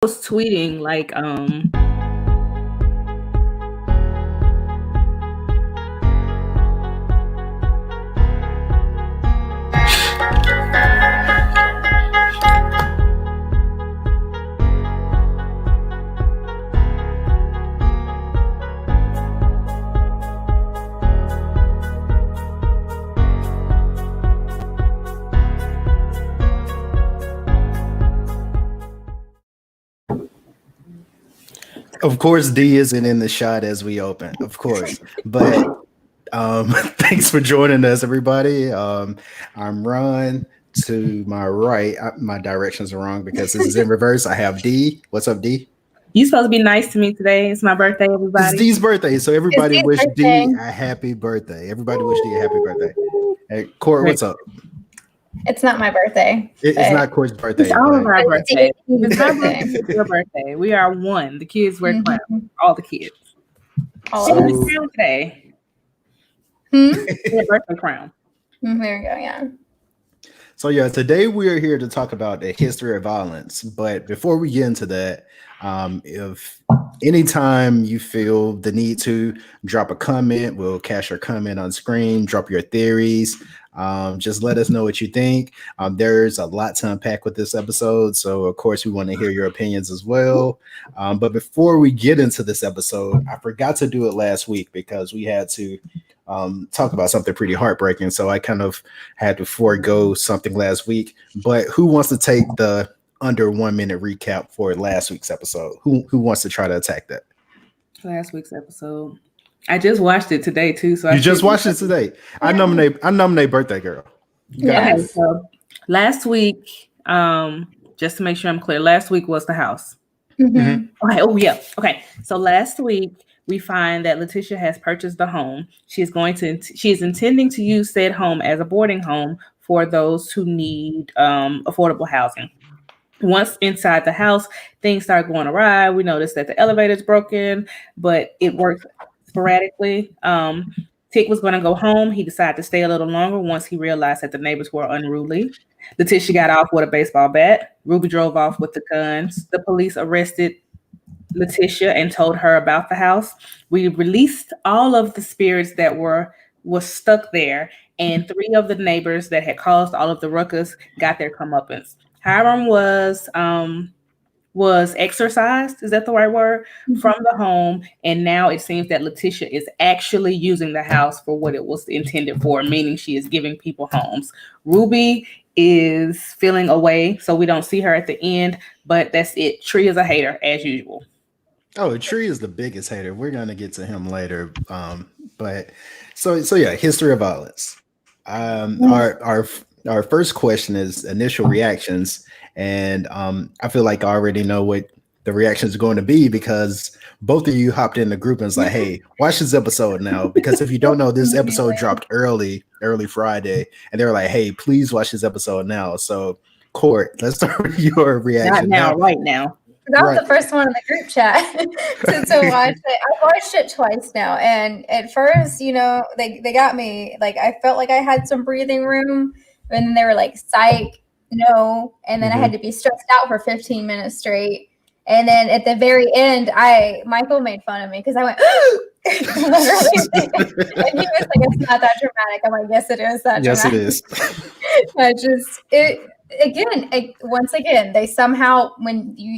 was tweeting like Of course, D isn't in the shot as we open, of course. But thanks for joining us, everybody. I'm Ron. To my right, my directions are wrong because this is in reverse. I have D. What's up, D? you supposed to be nice to me today. It's my birthday, It's everybody. D's birthday, so everybody It's D's wish birthday. D a happy birthday. Everybody wish D a happy birthday. Hey, Court, what's up? It's not my birthday. It's not Court's birthday. It's all of but- our birthday. It's It's my birthday. birthday. It's your birthday. We are one. The kids wear clowns. All the kids. All So- of And us. the crown today. Hmm? Their birthday crown. There we go. Yeah. So yeah, today we are here to talk about the history of violence. But before we get into that, if anytime you feel the need to drop a comment, we'll catch your comment on screen, drop your theories. Just let us know what you think. There's a lot to unpack with this episode. So of course we want to hear your opinions as well. But before we get into this episode, I forgot to do it last week because we had to talk about something pretty heartbreaking. So I kind of had to forego something last week. But who wants to take the under 1 minute recap for last week's episode? Who wants to try to attack that? Last week's episode. I just watched it today too. So You just watched it today. I nominate birthday girl. You got Yeah. it. Okay, so last week, just to make sure I'm clear, last week was the house. Mhm. Okay. Oh yeah. Okay. So last week we find that Letitia has purchased the home. She is intending to use said home as a boarding home for those who need affordable housing. Once inside the house, things start going awry. We noticed that the elevator's broken, but it works sporadically. Tick was going to go home. He decided to stay a little longer once he realized that the neighbors were unruly. Letitia got off with a baseball bat. Ruby drove off with the guns. The police arrested Letitia and told her about the house. We released all of the spirits that were stuck there, and 3 of the neighbors that had caused all of the ruckus got their comeuppance. Hiram was exorcised, is that the right word, from the home, and now it seems that Letitia is actually using the house for what it was intended for, meaning she is giving people homes. Ruby is feeling away, so we don't see her at the end, but that's it. Tree is a hater, as usual. Oh, Tree is the biggest hater. We're gonna get to him later. But so yeah, history of violence. Our first question is initial reactions, and I feel like I already know what the reactions are going to be because both of you hopped in the group and was like, "Hey, watch this episode now." Because if you don't know, this episode dropped early Friday, and they were like, "Hey, please watch this episode now." So, Court, let's start with your reaction. Not now, right now. That was Right. the first one in the group chat to watch it. I've watched it twice now, and at first, they got me. Like I felt like I had some breathing room, and then they were like, "Psych, no," and then I had to be stressed out for 15 minutes straight. And then at the very end, Michael made fun of me because I went literally, and he was like, "It's not that dramatic." I'm like, "Yes, it is that Yes, it dramatic." is. Once again, they somehow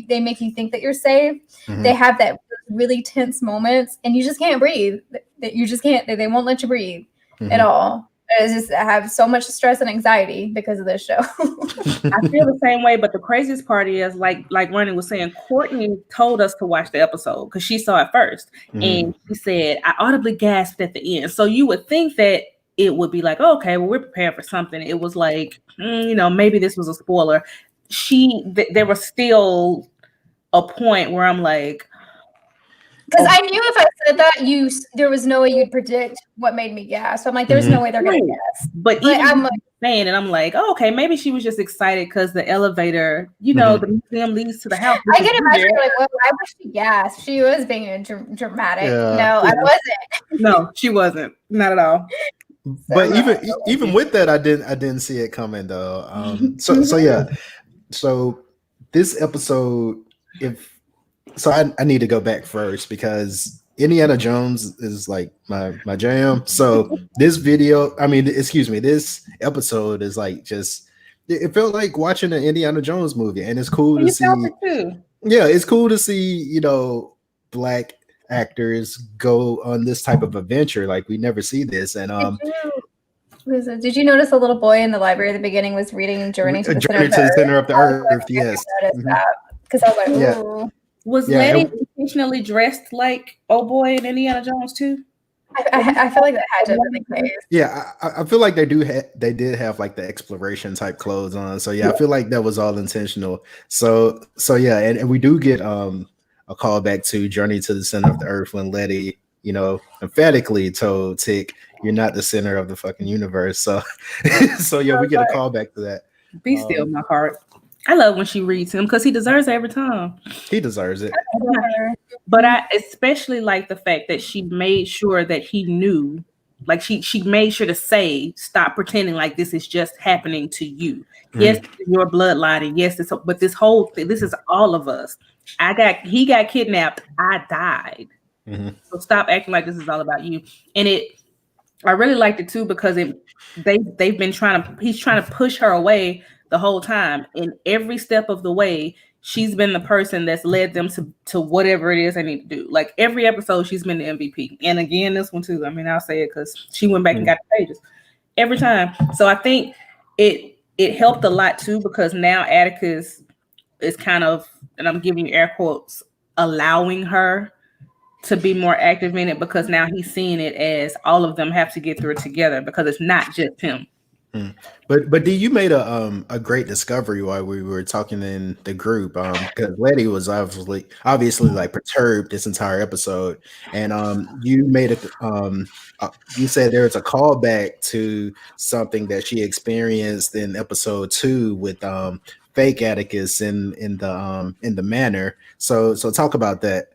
they make you think that you're safe. Mhm. They have that really tense moments, and you just can't breathe. That you just can't. They won't let you breathe at all. It's just I have so much stress and anxiety because of this show. I feel the same way, but the craziest part is like Ronnie was saying, Courtney told us to watch the episode because she saw it 1st, and she said, I audibly gasped at the end. So you would think that it would be like, oh, okay, well, we're prepared for something. It was like, maybe this was a spoiler. There was still a point where I'm like, Because I knew if I said that, there was no way you'd predict what made me gasp. So I'm like, there's no way they're gonna guess. But But even I'm like, saying it, I'm like, oh, okay, maybe she was just excited because the elevator, the museum leads to the house. I can imagine like, well, why was she gasped? She was being dramatic. Yeah. No, I wasn't. No, she wasn't. Not at all. But even with that, I didn't see it coming though. So yeah, so this episode I need to go back first because Indiana Jones is like my jam. So this episode is like just it felt like watching an Indiana Jones movie, and it's cool to You felt see. it too. Yeah, it's cool to see Black actors go on this type of adventure. Like we never see this, and did you notice a little boy in the library at the beginning was reading Journey to the Center of the Earth? Yes, because I was like, ooh. Yeah. Was Letty intentionally dressed like old boy in Indiana Jones too? I feel like that had to have been the case. Yeah, I feel like they did have like the exploration type clothes on. So yeah, I feel like that was all intentional. So yeah, and we do get a callback to Journey to the Center of the Earth when Letty, emphatically told Tick, "You're not the center of the fucking universe." So yeah, we get a callback to that. Be still, my heart. I love when she reads him because he deserves it every time. He deserves it. But I especially like the fact that she made sure that he knew, like she made sure to say, stop pretending like this is just happening to you. Mm-hmm. Yes, your bloodline, and yes, but this whole thing, this is all of us. He got kidnapped. I died. Mm-hmm. So stop acting like this is all about you. And I really liked it too because he's trying to push her away the whole time, and every step of the way, she's been the person that's led them to whatever it is they need to do. Like every episode, she's been the MVP, and again, this one too. I mean, I'll say it because she went back and got the pages every time. So I think it helped a lot too because now Atticus is kind of, and I'm giving you air quotes, allowing her to be more active in it because now he's seeing it as all of them have to get through it together because it's not just him. But D, you made a great discovery while we were talking in the group because Letty was obviously like perturbed this entire episode, and you made you said there was a callback to something that she experienced in episode 2 with fake Atticus in the manor. So talk about that.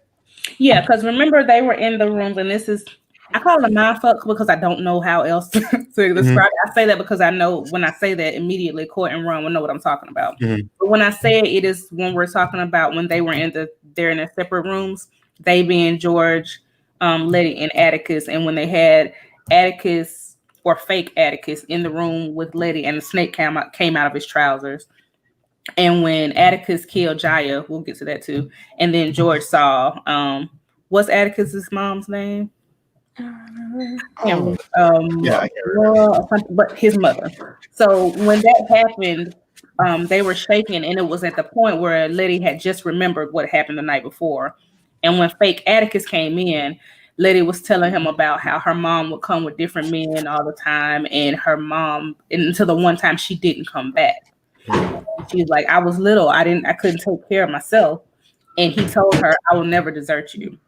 Yeah, because remember they were in the rooms, and this is. I call it a mindfuck because I don't know how else to describe it. I say that because I know when I say that immediately Court and Ron will know what I'm talking about. Mm-hmm. But when I say it is when we're talking about when they were they're in their separate rooms, they being George, Letty, and Atticus, and when they had Atticus or fake Atticus in the room with Letty, and the snake came out of his trousers. And when Atticus killed Jaya, we'll get to that too. And then George saw what's Atticus's mom's name? But his mother. So when that happened, they were shaking, and it was at the point where Letty had just remembered what happened the night before. And when fake Atticus came in, Letty was telling him about how her mom would come with different men all the time, and her mom, until the one time she didn't come back. She's like, I was little, I couldn't take care of myself, and he told her, I will never desert you.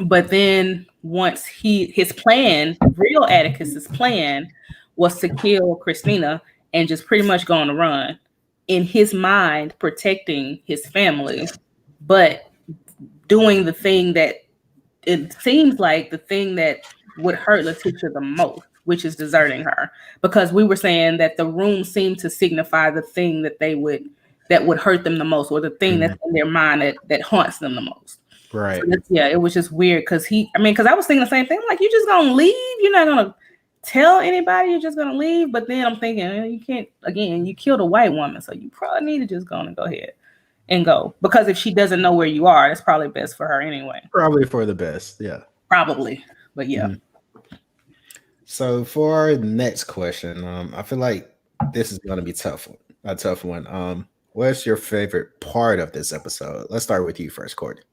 But then once his plan, real Atticus's plan, was to kill Christina and just pretty much go on the run. In his mind, protecting his family, but doing the thing that it seems like the thing that would hurt Letitia the most, which is deserting her. Because we were saying that the room seemed to signify the thing that would hurt them the most, or the thing that's in their mind that haunts them the most. Right. So it was just weird because I was thinking the same thing. Like, you're just gonna leave? You're not gonna tell anybody? You're just gonna leave? But then I'm thinking, you can't. Again, you killed a white woman, so you probably need to just go ahead and go. Because if she doesn't know where you are, that's probably best for her anyway. Probably for the best, yeah. Probably, but yeah. Mm-hmm. So for our next question, I feel like this is gonna be a tough one. What's your favorite part of this episode? Let's start with you first, Courtney.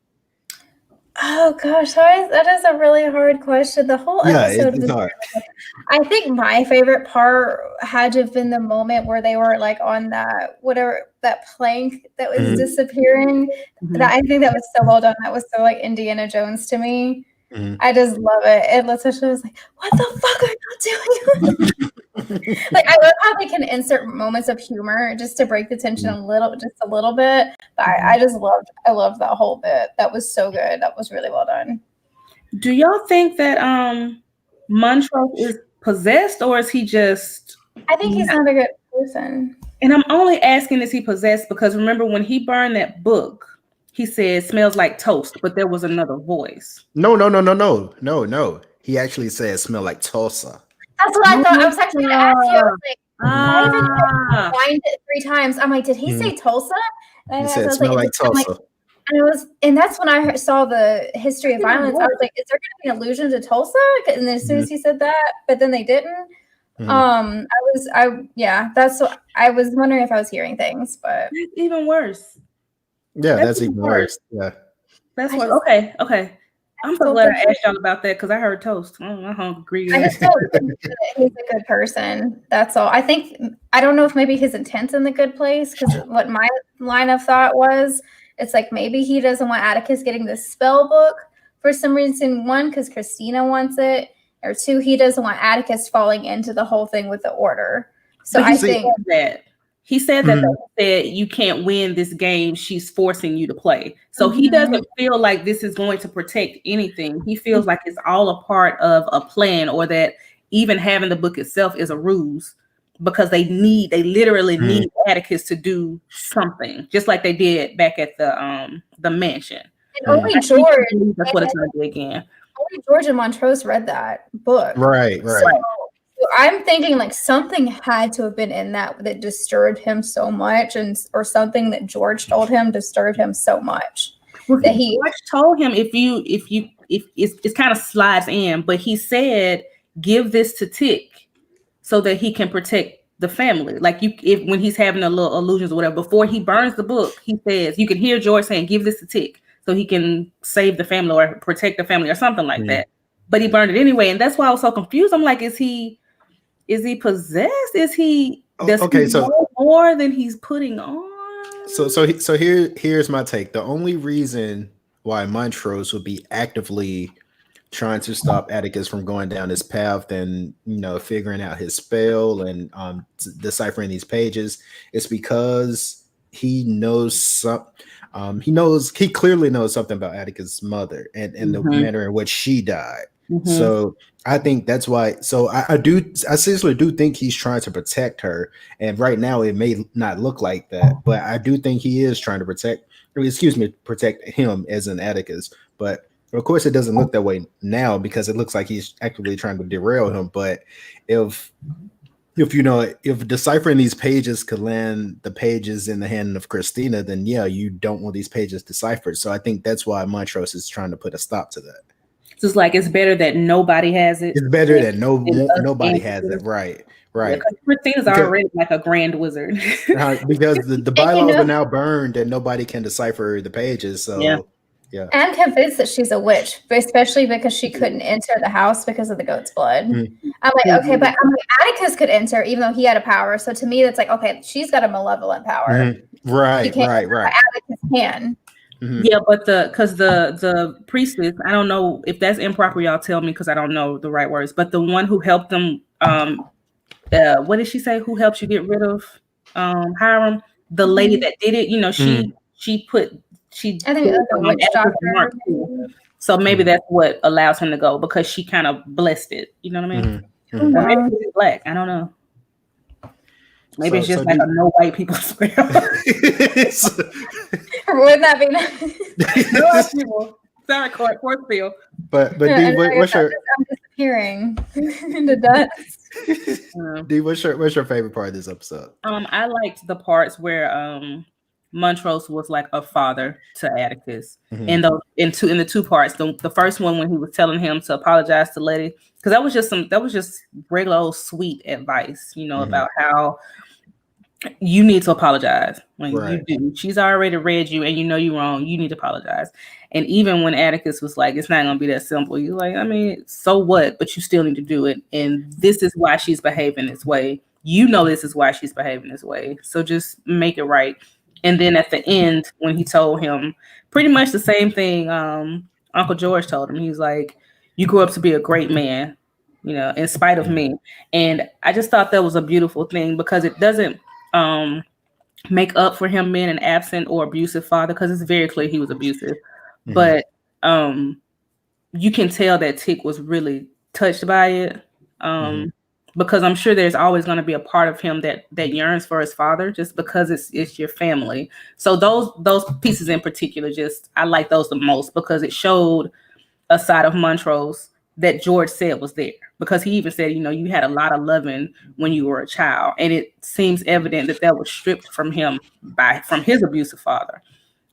Oh gosh, that is a really hard question. The whole episode was hard. I think my favorite part had to have been the moment where they were like on that plank that was disappearing. Mm-hmm. That I think that was so well done. That was so like Indiana Jones to me. Mm-hmm. I just love it. And Letitia was like, "What the fuck are you doing?" Like, I love how they can insert moments of humor just to break the tension a little bit. But I loved that whole bit. That was so good. That was really well done. Do y'all think that Montrose is possessed, or is he just? I think he's not a good person. And I'm only asking, is he possessed? Because remember when he burned that book, He said, "Smells like toast," but there was another voice. No. He actually said smell like Tulsa. That's what I thought. I was actually going to ask you. I was like, I even Ah, rewind it 3 times. I'm like, did he say Tulsa? And He I said was smell like, like Tulsa. and that's when I saw the history of violence. I was like, is there going to be an allusion to Tulsa? And then as soon as he said that, but then they didn't. That's what I was wondering if I was hearing things, but that's even worse. Yeah, that's even worse. Yeah. That's what. just- Okay. I'm so so glad I thankful. asked y'all about that because I heard toast. Oh, my hungry. I just don't think that he's a good person. That's all. I don't know if maybe his intent's in the good place, because what my line of thought was, it's like maybe he doesn't want Atticus getting the spell book for some reason. 1, because Christina wants it, or 2, he doesn't want Atticus falling into the whole thing with the order. So I think that he said that they said you can't win this game. She's forcing you to play. So he doesn't feel like this is going to protect anything. He feels like it's all a part of a plan, or that even having the book itself is a ruse, because they literally need Atticus to do something, just like they did back at the mansion. And only George. That's what it's going to be again. Only George and Montrose read that book. Right. So I'm thinking like something had to have been in that disturbed him so much, or something that George told him disturbed him so much that George told him if it's kind of slides in, but he said give this to Tick so that he can protect the family. Like when he's having a little illusions or whatever, before he burns the book, he says you can hear George saying give this to Tick so he can save the family or protect the family or something like that. But he burned it anyway, and that's why I was so confused. I'm like, is he possessed? Does he know more than he's putting on? So here's my take. The only reason why Montrose would be actively trying to stop Atticus from going down this path and figuring out his spell and deciphering these pages is because he knows he clearly knows something about Atticus' mother and the manner in which she died. So I think that's why. So I seriously do think he's trying to protect her. And right now it may not look like that, but I do think he is trying to protect him as an Atticus. But of course it doesn't look that way now because it looks like he's actively trying to derail him. But if deciphering these pages could land the pages in the hand of Christina, then yeah, you don't want these pages deciphered. So I think that's why Montrose is trying to put a stop to that. Just like it's better that nobody has it. It's better that nobody has it. Right. Because Christina's already like a grand wizard. Because the bylaws are now burned and nobody can decipher the pages. So yeah. I'm convinced that she's a witch, especially because she couldn't enter the house because of the goat's blood. I'm like, okay, but Atticus could enter even though he had a power. So to me, that's like, okay, she's got a malevolent power. Right. Atticus can. Yeah, but the priestess, I don't know if that's improper, y'all tell me because I don't know the right words, but the one who helped them, what did she say? Who helps you get rid of Hiram? The lady that did it, she I think it was a witch doctor. So maybe that's what allows him to go, because she kind of blessed it. You know what I mean? Maybe he's black. I don't know. Maybe it's just like a no white people spell. Wouldn't that be nice? No white people. Sorry, court spill. But D, what's your? I'm disappearing into dust. D, what's your favorite part of this episode? I liked the parts where Montrose was like a father to Atticus, and in the two parts. The first one when he was telling him to apologize to Letty, because that was just regular old sweet advice, about how you need to apologize when you do. She's already read you, and you're wrong. You need to apologize. And even when Atticus was like, "It's not gonna be that simple," you're like, "I mean, so what? But you still need to do it. And this is why she's behaving this way. This is why she's behaving this way. So just make it right." And then at the end, when he told him pretty much the same thing Uncle George told him, he was like, "You grew up to be a great man, in spite of me." And I just thought that was a beautiful thing, because it doesn't make up for him being an absent or abusive father, because it's very clear he was abusive. But you can tell that Tick was really touched by it. because I'm sure there's always going to be a part of him that yearns for his father, just because it's your family. So those pieces in particular, just I like those the most because it showed a side of Montrose that George said was there. Because he even said, you had a lot of loving when you were a child, and it seems evident that was stripped from him from his abusive father.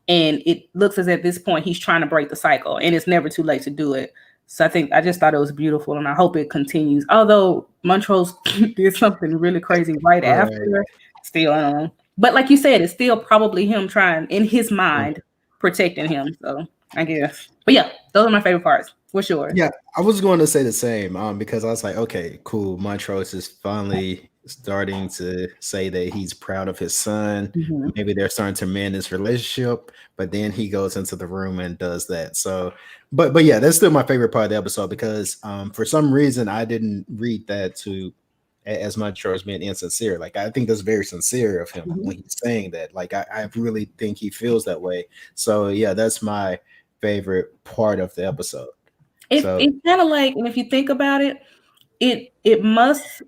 And it looks as at this point he's trying to break the cycle, and it's never too late to do it. So I just thought it was beautiful, and I hope it continues. Although Montrose did something really crazy right after, still, but like you said, it's still probably him trying in his mind protecting him. So I guess, but yeah, those are my favorite parts. What's yours? Yeah, I was going to say the same because I was like, okay, cool. Montrose is finally starting to say that he's proud of his son. Mhm. Maybe they're starting to mend this relationship, but then he goes into the room and does that. So, but yeah, that's still my favorite part of the episode because for some reason I didn't read that to as Montrose being insincere. Like I think that's very sincere of him when he's saying that. Like I really think he feels that way. So yeah, that's my favorite part of the episode. It's kind of like, and if you think about it, it must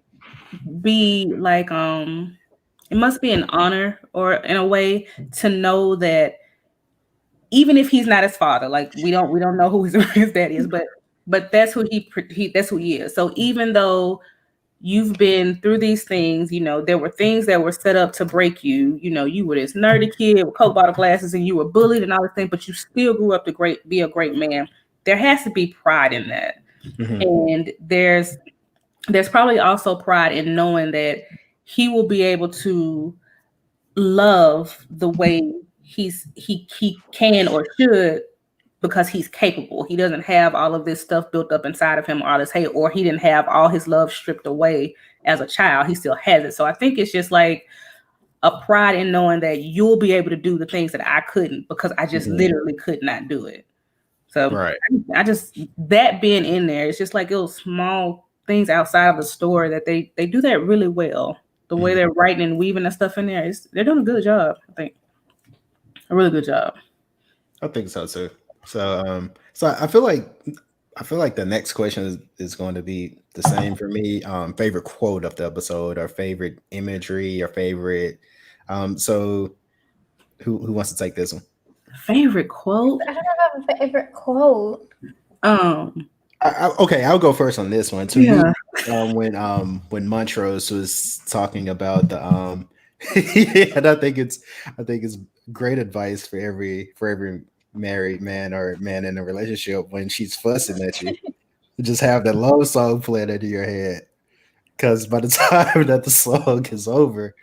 be like it must be an honor, or in a way, to know that even if he's not his father, like we don't know who his dad is, but that's who that's who he is. So even though you've been through these things, there were things that were set up to break you. You were this nerdy kid with Coke bottle glasses, and you were bullied and all this thing, but you still grew up to be a great man. There has to be pride in that. And there's probably also pride in knowing that he will be able to love the way he can or should, because he's capable. He doesn't have all of this stuff built up inside of him, all this hate, or he didn't have all his love stripped away as a child. He still has it. So I think it's just like a pride in knowing that you'll be able to do the things that I couldn't, because I just literally could not do it. So I just, that being in there, it's just like little small things outside of the story that they do that really well. The way they're writing and weaving the stuff in there, they're doing a good job. I think a really good job. I think so too. So I feel like the next question is going to be the same for me. Favorite quote of the episode, or favorite imagery, or favorite. So who wants to take this one? Favorite quote? I don't have a favorite quote. Okay, I'll go first on this one. To me, when Montrose was talking about the and I think it's great advice for every married man or man in a relationship when she's fussing at you. Just have the love song playing into your head, because by the time that the song is over,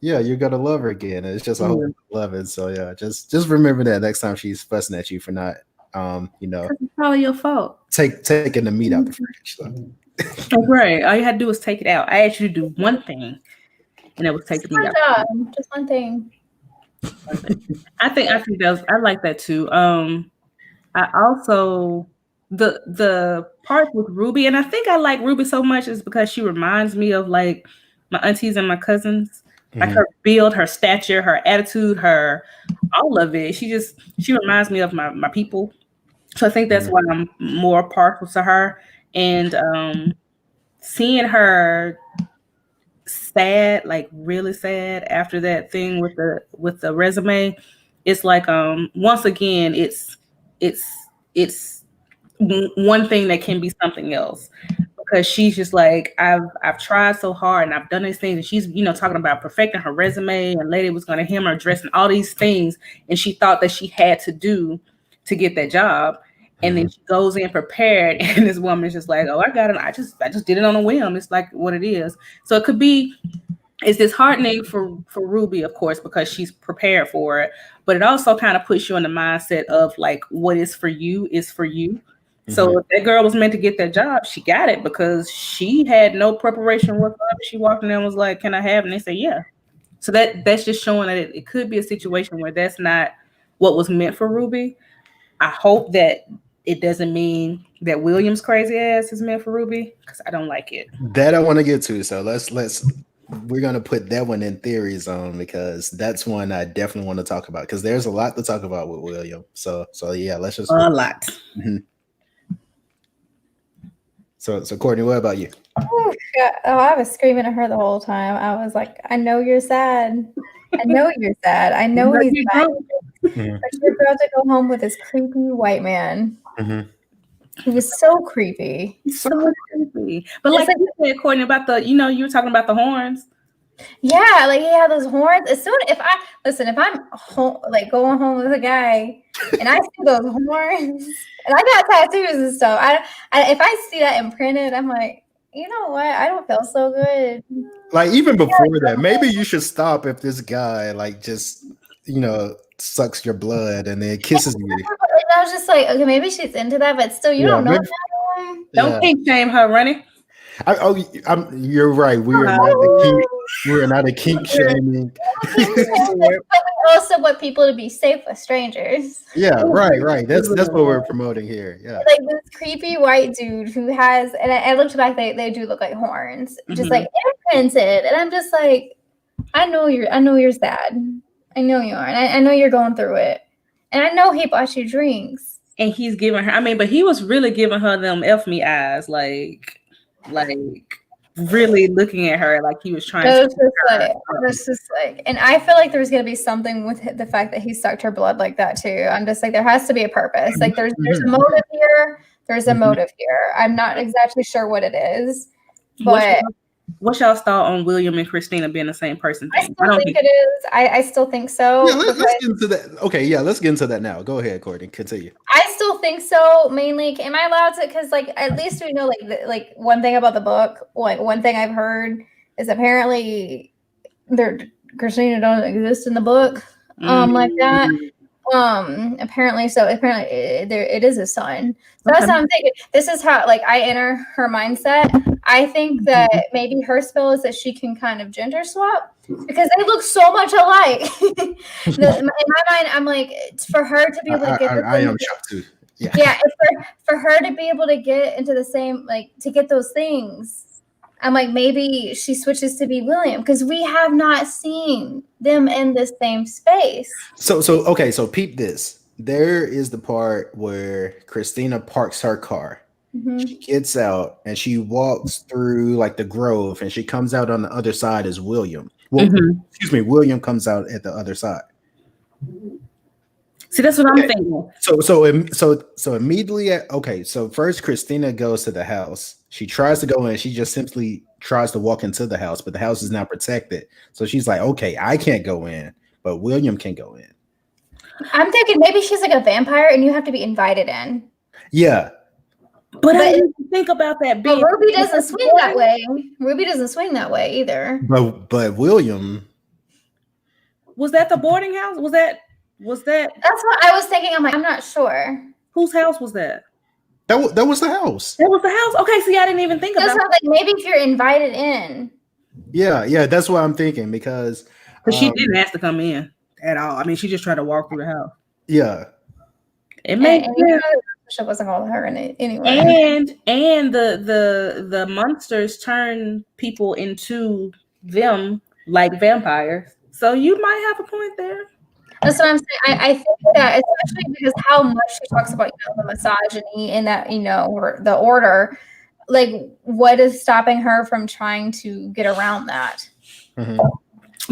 yeah, you're gonna love her again. It's just a whole love it. So yeah, just remember that next time she's fussing at you for not, it's probably your fault. Taking the meat out the fridge. So. Right. All you had to do was take it out. I asked you to do one thing, and that was take the meat out. Just one thing. I think I like that too. I also the part with Ruby, and I think I like Ruby so much is because she reminds me of like my aunties and my cousins. Like her build, her stature, her attitude, her all of it. She reminds me of my people. So I think that's why I'm more partial to her. And seeing her sad, like really sad after that thing with the resume, it's like once again it's one thing that can be something else, because she's just like, I've tried so hard and I've done these things, and she's talking about perfecting her resume, and lady was going to hem her dress and all these things, and she thought that she had to do to get that job. And then she goes in prepared, and this woman's just like, oh, I got it. I just did it on a whim. It's like what it is. So it could be, it's disheartening for Ruby, of course, because she's prepared for it. But it also kind of puts you in the mindset of like, what is for you is for you. So if that girl was meant to get that job, she got it because she had no preparation whatsoever. She walked in there and was like, can I have it? And they said, yeah. So that's just showing that it could be a situation where that's not what was meant for Ruby. I hope that it doesn't mean that William's crazy ass is meant for Ruby, because I don't like it. That I want to get to. So we're gonna put that one in theory zone, because that's one I definitely want to talk about, because there's a lot to talk about with William. So yeah, let's just a lot. So Courtney, what about you? Oh, God. Oh, I was screaming at her the whole time. I was like, I know you're sad. I know you're sad. I know he's You mad. drunk? But you're about to go home with this creepy white man. Mm-hmm. He was so creepy. So creepy. But It's like you said, Courtney, about you were talking about the horns. Yeah, like he had those horns. As soon if I'm home, like going home with a guy, and I see those horns, and I got tattoos and stuff. If I see that imprinted, I'm like, you know what? I don't feel so good. Like even before that, maybe you should stop if this guy like just sucks your blood and then kisses you. And I was just like, okay, maybe she's into that, but still, you don't know that. Don't kink shame her, Rennie. You're right. We are not a kink shaming. But we also want people to be safe with strangers. Yeah, right. That's what we're promoting here. Yeah, like this creepy white dude who has, and I looked back, they do look like horns, just like imprinted, and I'm just like, I know you're sad. I know you are, and I know you're going through it, and I know he bought you drinks, and he's giving her. But he was really giving her them F me eyes, like really looking at her like he was trying to. It was just like, and I feel like there's gonna be something with the fact that he sucked her blood like that too. I'm just like, there has to be a purpose. Like there's a motive here. There's a motive here. I'm not exactly sure what it is, but what's y'all's thought on William and Christina being the same person? I still think it is. I still think so. Yeah, let's get into that. Okay, yeah, let's get into that now. Go ahead, Courtney. Continue. I still think so. Mainly, am I allowed to? Because like at least we know like one thing about the book. Like one thing I've heard is apparently Christina don't exist in the book. Like that. Apparently it is a son. So that's what I'm thinking. This is how like I enter her mindset. I think that maybe her spell is that she can kind of gender swap because they look so much alike. In my mind, I'm like, for her to be able to get I am shocked too. Yeah, for her to be able to get into the same, like to get those things, I'm like, maybe she switches to be William because we have not seen them in the same space. So peep this. There is the part where Christina parks her car. She gets out and she walks through like the grove and she comes out on the other side as William. Well, excuse me, William comes out at the other side. See, that's what I'm thinking. So immediately, so first Christina goes to the house. She tries to go in. She just simply tries to walk into the house, but the house is now protected. So she's like, okay, I can't go in, but William can go in. I'm thinking maybe she's like a vampire and you have to be invited in. Yeah. But I didn't think about that. Ruby doesn't swing that way. Ruby doesn't swing that way either. But William. Was that the boarding house? Was that? That's what I was thinking. I'm like, I'm not sure. Whose house was that? That was the house. That was the house. Okay, see, I didn't even think about it. Like maybe if you're invited in. Yeah, that's what I'm thinking because she didn't ask to come in at all. I mean, she just tried to walk through the house. Yeah, it made sense. She wasn't calling her in it anyway. And the monsters turn people into them like vampires. So you might have a point there. That's what I'm saying. I think that especially because how much she talks about the misogyny and that the order, like what is stopping her from trying to get around that?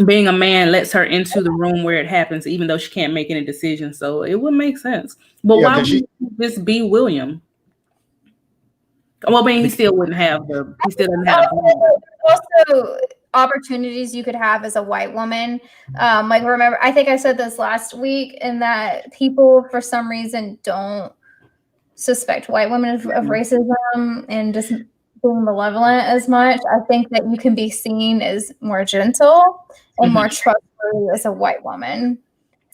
Being a man lets her into the room where it happens, even though she can't make any decisions. So it would make sense. But why would this be William? Well, I mean, he still wouldn't have he still doesn't have. Also, opportunities you could have as a white woman. Like remember, I think I said this last week, in that people for some reason don't suspect white women of racism and just being malevolent as much. I think that you can be seen as more gentle and more trustworthy as a white woman.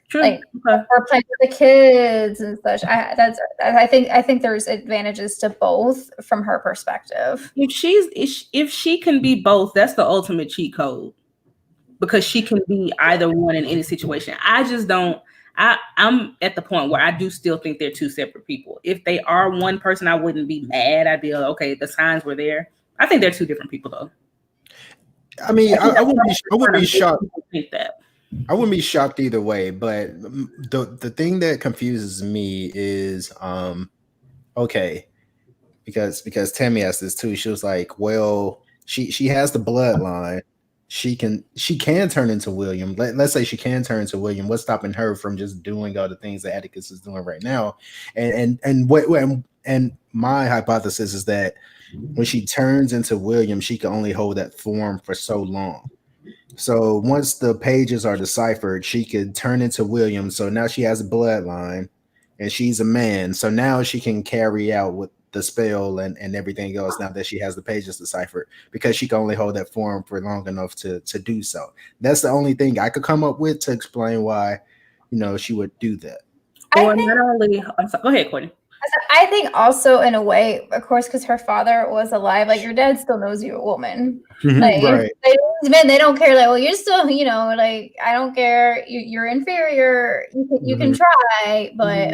True. Like or playing with the kids and such. I think there's advantages to both from her perspective. If she can be both, that's the ultimate cheat code, because she can be either one in any situation. I just don't. I'm at the point where I do still think they're two separate people. If they are one person, I wouldn't be mad. I'd be like, okay, the signs were there. I think they're two different people, though. I mean, I wouldn't be shocked. Think that. I wouldn't be shocked either way, but the thing that confuses me is, okay, because Tammy asked this too. She was like, well, she has the bloodline. She can turn into William. Let's say she can turn into William. What's stopping her from just doing all the things that Atticus is doing right now? And my hypothesis is that when she turns into William, she can only hold that form for so long. So once the pages are deciphered, she could turn into William. So now she has a bloodline and she's a man. So now she can carry out with the spell and everything else now that she has the pages deciphered, because she can only hold that form for long enough to do so. That's the only thing I could come up with to explain why, she would do that. Or not only, I'm sorry, go ahead, Courtney. I think also in a way, of course, because her father was alive, like your dad still knows you're a woman. Like Right. these men, they don't care. Like, well, you're still, like I don't care. You're inferior. You can try, but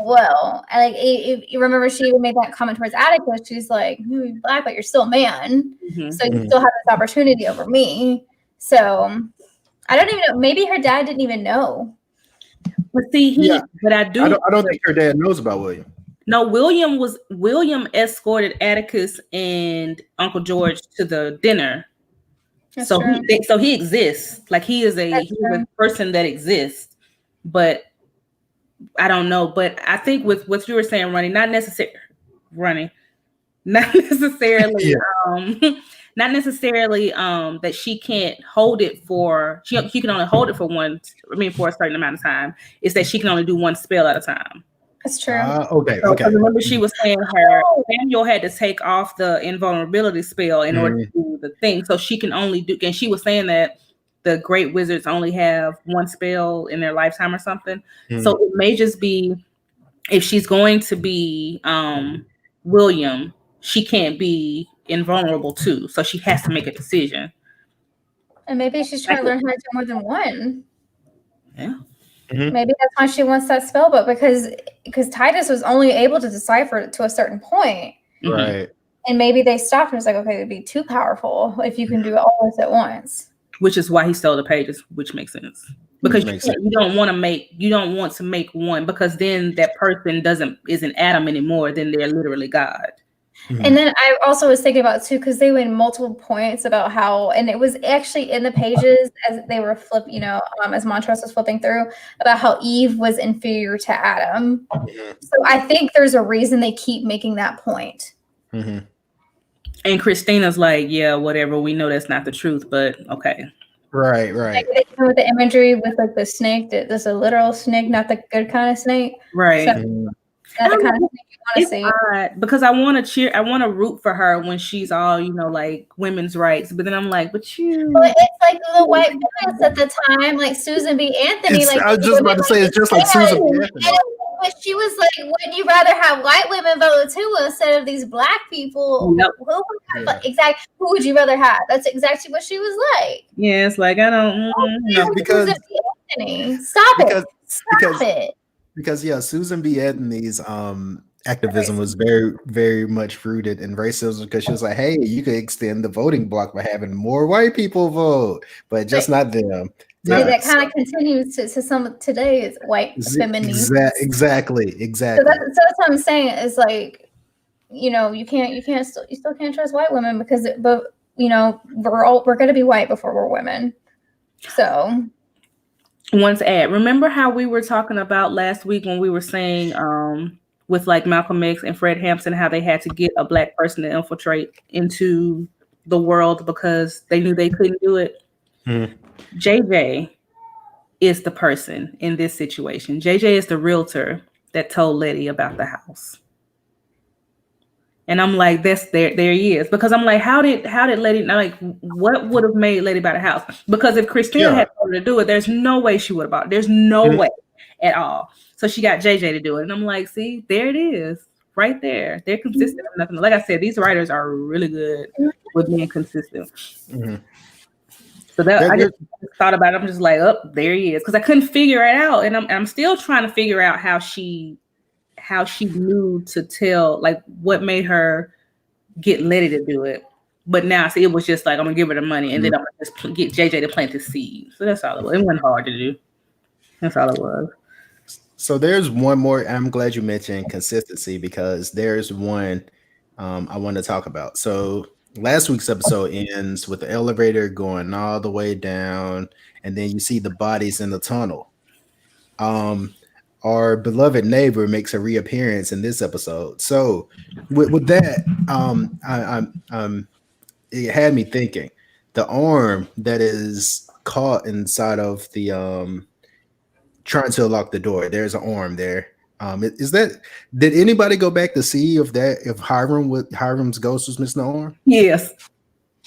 well, and like if you remember, she even made that comment towards Atticus. She's like, "You're black, but you're still a man, so you still have this opportunity over me." So I don't even know. Maybe her dad didn't even know. But see, I don't think her dad knows about William. No, William escorted Atticus and Uncle George to the dinner. That's so true. He exists. Like he's a person that exists. But I don't know. But I think with what you were saying, not necessarily not necessarily that she can't hold it for she can only hold it for for a certain amount of time. It's that she can only do one spell at a time. That's true. Okay. Remember, she was saying her Samuel had to take off the invulnerability spell in order to do the thing. So she can only do, and she was saying that the great wizards only have one spell in their lifetime or something. So it may just be, if she's going to be William, she can't be invulnerable too. So she has to make a decision. And maybe she's trying to learn how to do more than one. Yeah. Maybe that's why she wants that spell book, because Titus was only able to decipher it to a certain point. Right. And maybe they stopped and was like, okay, it'd be too powerful if you can do all this at once. Which is why he stole the pages, which makes sense. Because you don't want to make one, because then that person isn't Adam anymore, then they're literally God. And then I also was thinking about too, because they made multiple points about how, and it was actually in the pages as they were as Montrose was flipping through, about how Eve was inferior to Adam. So I think there's a reason they keep making that point. And Christina's like, yeah, whatever. We know that's not the truth, but okay. Right. Like, with the imagery with like the snake, that's a literal snake, not the good kind of snake. Right. So, not the kind of snake you want to see. Odd, because I want to root for her when she's all, like women's rights. But then I'm like, but you. Well, it's like the white feminists at the time, like Susan B. Anthony. I was just about to say, it's just like Susan B. Anthony. But she was like, wouldn't you rather have white women vote too instead of these black people? Yep. Who would you rather have? That's exactly what she was like. Yeah, it's like, I don't know. Because Stop it. Because Susan B. Anthony's activism was very, very much rooted in racism, because she was like, hey, you could extend the voting block by having more white people vote, but just not them. Yeah, that kind of continues to some of today's white feminists. Exactly. So that's what I'm saying. Is like, you still can't trust white women, because we're gonna be white before we're women. So remember how we were talking about last week when we were saying with like Malcolm X and Fred Hampton, how they had to get a black person to infiltrate into the world because they knew they couldn't do it. JJ is the person in this situation. JJ is the realtor that told Letty about the house. And I'm like, there he is. Because I'm like, how did Letty, like, what would have made Letty buy the house? Because if Christina had told her to do it, there's no way she would have bought it. There's no way at all. So she got JJ to do it. And I'm like, see, there it is. Right there. They're consistent. Nothing. Like I said, these writers are really good with being consistent. So I just thought about it. I'm just like, oh, there he is. Because I couldn't figure it out. And I'm still trying to figure out how she knew to tell, like, what made her get Letty to do it. But now, see, it was just like, I'm going to give her the money, and then I'm going to just get JJ to plant the seed. So that's all it was. It wasn't hard to do. That's all it was. So there's one more. I'm glad you mentioned consistency, because there's one I want to talk about. So last week's episode ends with the elevator going all the way down, and then you see the bodies in the tunnel. Our beloved neighbor makes a reappearance in this episode. So with that, it had me thinking the arm that is caught inside of the trying to unlock the door. There's an arm there. Is that did anybody go back to see if Hiram's ghost was missing the arm? Yes.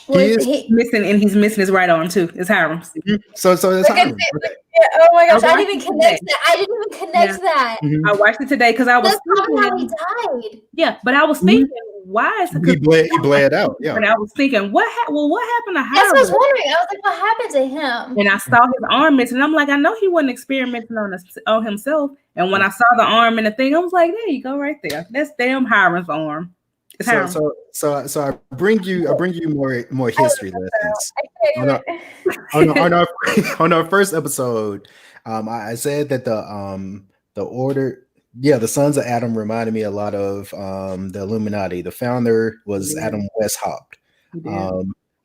Was is? he? Missing, and he's missing his right arm too. It's Hiram's. So it's Like I Hiram. said, Okay. yeah, oh my gosh, I I didn't even connect that. I didn't even connect that. Mhm. I watched it today because I was That's probably how he thinking, died. yeah, but I was thinking, why is it? He bled out. Yeah. But I was thinking, what happened to That's what I was Hiram? wondering. I was like, what happened to him? And I saw his arm missing. I'm like, I know he wasn't experimenting on himself. And when I saw the arm and the thing, I was like, there you go, right there. That's damn Hiram's arm. It's Hiram. So I bring you more history lessons. I can't even. On our first episode, I said that the order, the Sons of Adam reminded me a lot of the Illuminati. The founder was Adam Weishaupt,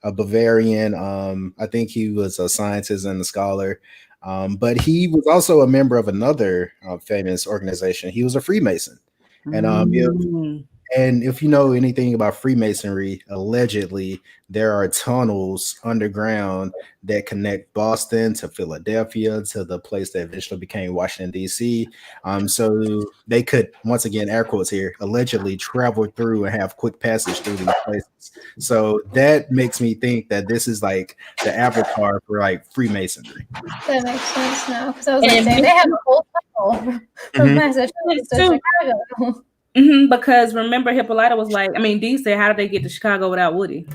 a Bavarian. I think he was a scientist and a scholar, but he was also a member of another famous organization. He was a Freemason, and if you know anything about Freemasonry, allegedly there are tunnels underground that connect Boston to Philadelphia to the place that eventually became Washington, D.C. So they could, once again, air quotes here, allegedly travel through and have quick passage through these places. So that makes me think that this is like the avatar for like Freemasonry. That makes sense now because I was like, saying they have a whole tunnel from Massachusetts to Chicago. Because remember, Hippolyta was like, Dee said, how did they get to Chicago without Woody?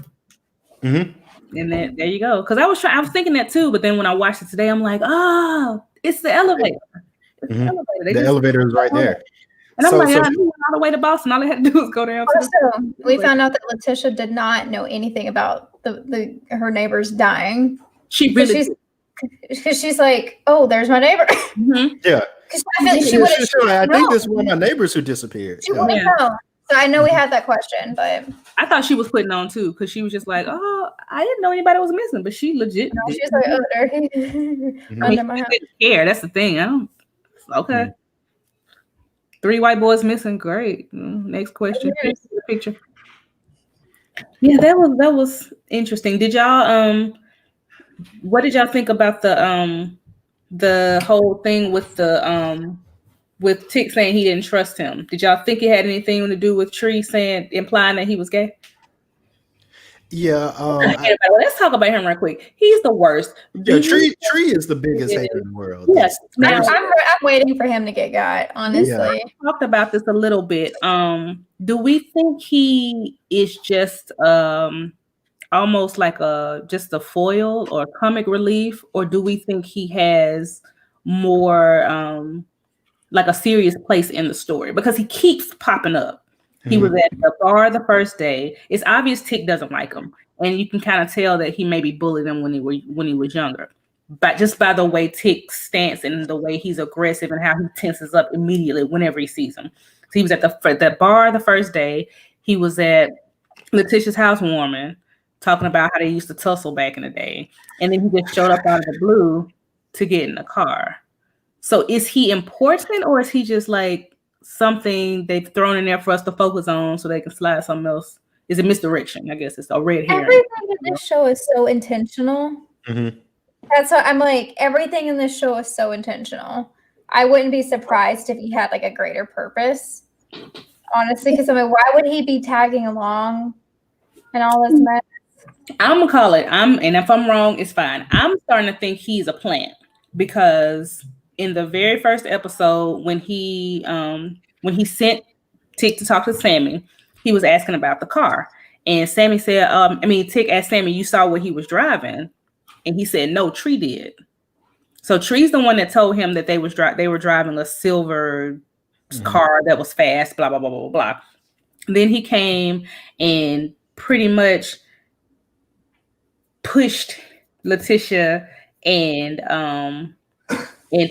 And then there you go. Because I was thinking that too, but then when I watched it today, I'm like, oh, it's the elevator. It's the elevator. The elevator is right there. And I'm like, I knew all the way to Boston. All they had to do was go down. Also, we found out that Letitia did not know anything about her neighbors dying. She really, because she's like, oh, there's my neighbor. Yeah. I think this is one of my neighbors who disappeared. She wouldn't know. So I know we had that question, but I thought she was putting on too because she was just like, oh, I didn't know anybody was missing, but she legit. No, she's like, oh, under my house. Yeah, that's the thing. Okay. 3 white boys missing. Great. Next question. Picture. Yeah, that was interesting. Did y'all what did y'all think about the whole thing with with Tick saying he didn't trust him? Did y'all think it had anything to do with Tree implying that he was gay? Yeah. Let's talk about him real quick. He's the worst. Tree is the biggest hater in the world. Yes. Now, I'm waiting for him to get got, honestly. We talked about this a little bit. Do we think he is just almost like just a foil or comic relief, or do we think he has more like a serious place in the story? Because he keeps popping up. He was at the bar the first day. It's obvious Tick doesn't like him, and you can kind of tell that he maybe bullied him when he was younger. But just by the way Tick's stance and the way he's aggressive and how he tenses up immediately whenever he sees him. So he was at the bar the first day. He was at Letitia's housewarming, talking about how they used to tussle back in the day, and then he just showed up out of the blue to get in the car. So is he important, or is he just like something they've thrown in there for us to focus on so they can slide something else? Is it misdirection? I guess it's a red herring. Everything in this show is so intentional. That's what I'm like. Everything in this show is so intentional. I wouldn't be surprised if he had like a greater purpose, honestly, because I'm like, why would he be tagging along and all this mess? I'm gonna call it. And if I'm wrong, it's fine. I'm starting to think he's a plant because in the very first episode, when he sent Tick to talk to Sammy, he was asking about the car, and Sammy said, Tick asked Sammy, "You saw what he was driving?" And he said, "No, Tree did." So Tree's the one that told him that they were driving a silver car that was fast. Blah blah blah blah blah. Then he came and pretty much pushed Letitia and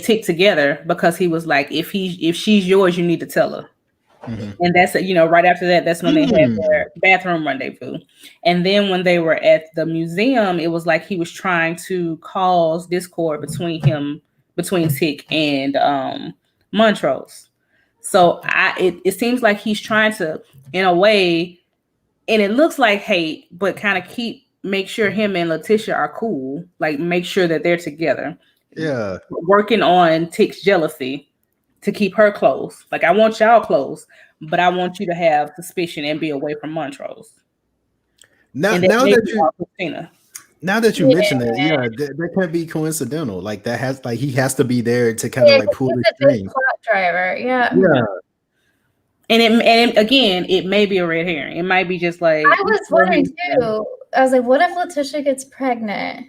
Tick together because he was like, if she's yours, you need to tell her. And that's, right after that, that's when they had their bathroom rendezvous. And then when they were at the museum, it was like he was trying to cause discord between Tick and Montrose. So it seems like he's trying to, in a way, and it looks like hate, but kind of make sure him and Letitia are cool, like make sure that they're together. Yeah. Working on Tick's jealousy to keep her close. Like, I want y'all close, but I want you to have suspicion and be away from Montrose. Now that you mention that, that can't be coincidental. Like he has to be there to kind of like pull the string. Plot driver, yeah. And again, it may be a red herring. It might be just like, I was wondering too. I was like, what if Letitia gets pregnant?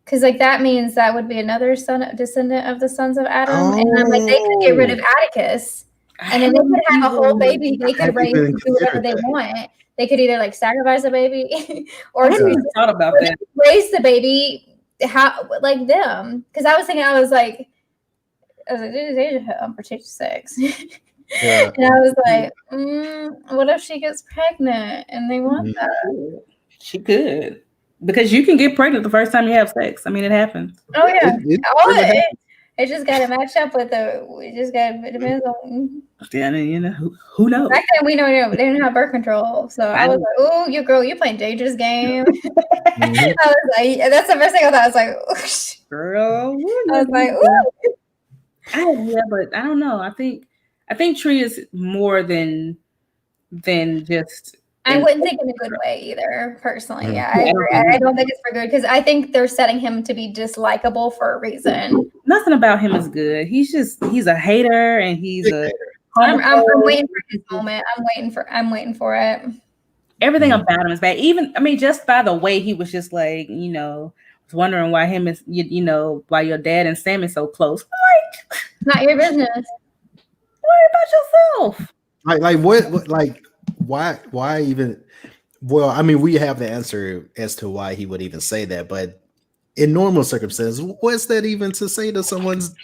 Because like that means that would be another descendant of the sons of Adam, and I'm like, they could get rid of Atticus, and then they could have a whole baby. They could raise and do whatever they want. They could either like sacrifice a baby, or thought about that. Raise the baby like them. Because I was like, they should protect sex. Yeah. And I was like, what if she gets pregnant and they want that? She could. Because you can get pregnant the first time you have sex. I mean, it happens. Oh, yeah. It just got to match up with it depends on. Yeah, who knows? Back then, they didn't have birth control. So I was like, oh, you playing dangerous game. I was like, that's the first thing I thought. I was like, oosh. Girl. I was like, ooh. But I don't know. I think Tree is more than just. I wouldn't think in a good way either, personally. Yeah, I agree. I don't think it's for good because I think they're setting him to be dislikable for a reason. Nothing about him is good. He's a hater, and he's a. I'm waiting for his moment. I'm waiting for it. Everything about him is bad. Even, I mean, just by the way he was just like, was wondering why him is, why your dad and Sam is so close. Like, not your business. Worry about yourself. Like what? Like. Why even? Well, I mean, we have the answer as to why he would even say that, but in normal circumstances, what's that even to say to someone's?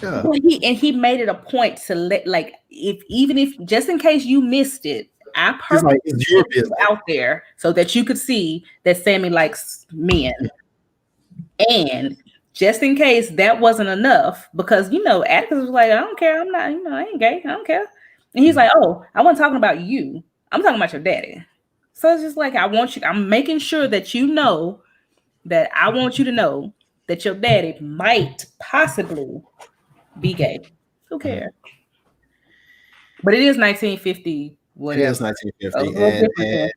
Yeah. Well, he made it a point to let, like, if just in case you missed it, I purposely put it out there so that you could see that Sammy likes men, and just in case that wasn't enough, because Atticus was like, I don't care, I'm not, I ain't gay, I don't care. And he's like, oh, I wasn't talking about you. I'm talking about your daddy. So it's just like, I'm making sure that I want you to know that your daddy might possibly be gay. Who cares? But it is 1950. Whatever. It is 1950.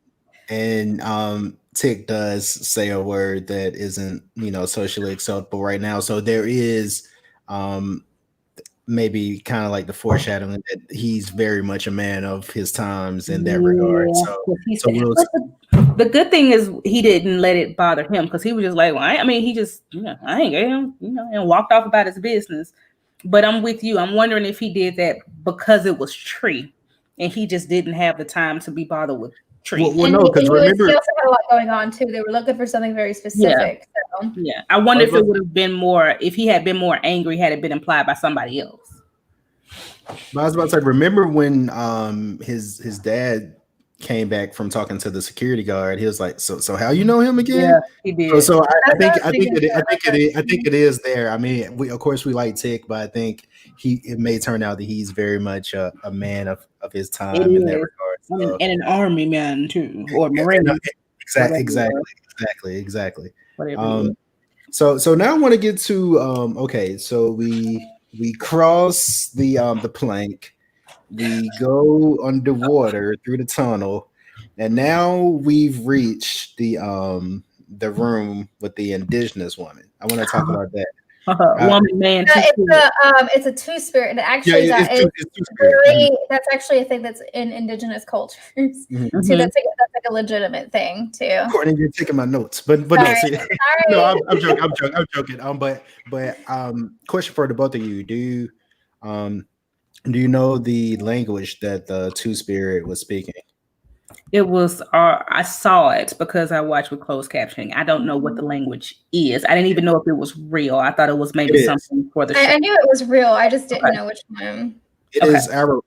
And Tick does say a word that isn't, socially acceptable right now. So there is maybe kind of like the foreshadowing that he's very much a man of his times in that regard. The good thing is he didn't let it bother him, because he was just like, well, he just, I ain't gay, and walked off about his business. But I'm with you. I'm wondering if he did that because it was Tree, and he just didn't have the time to be bothered with Tree. Well, no, because remember, he also had a lot going on too. They were looking for something very specific. Yeah. I wonder if it would have been more, if he had been more angry, had it been implied by somebody else. But I was about to say, remember when his dad came back from talking to the security guard? He was like, "So how you know him again?" Yeah, he did. So I think it is there. I mean, we like Tick, but I think it may turn out that he's very much a man of his time in that regard. So. And an army man too, or Marine. Exactly. So now I want to get to okay. So we cross the plank. We go underwater through the tunnel, and now we've reached the room with the indigenous woman. I want to talk about that. Woman, man. It's a two-spirit, and actually that's actually a thing that's in indigenous cultures too. That's like a legitimate thing too. Courtney, you're taking my notes, but no, see, no, I'm joking. But question for the both of you: Do you know the language that the two-spirit was speaking? It was, I saw it because I watched with closed captioning. I don't know what the language is. I didn't even know if it was real. I thought it was maybe something for the show. I knew it was real. I just didn't know which one. It Okay.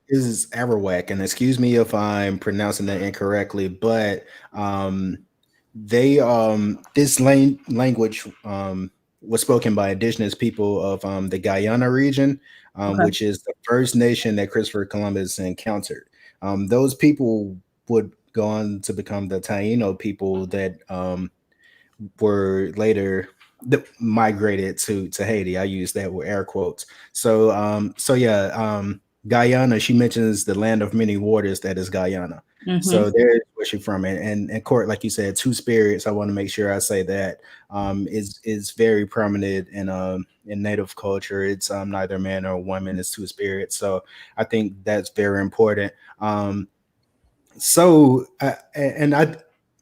is Arawak, and excuse me if I'm pronouncing that incorrectly, but they this language was spoken by indigenous people of the Guyana region, Okay. which is the first nation that Christopher Columbus encountered. Those people would go on to become the Taino people that were later migrated to Haiti. I use that with air quotes. So yeah, Guyana. She mentions the land of many waters that is Guyana. Mm-hmm. So there's where she's from, and court, like you said, two spirits. I want to make sure I say that is very prominent in Native culture. It's neither man or woman. It's two spirits. So I think that's very important. And I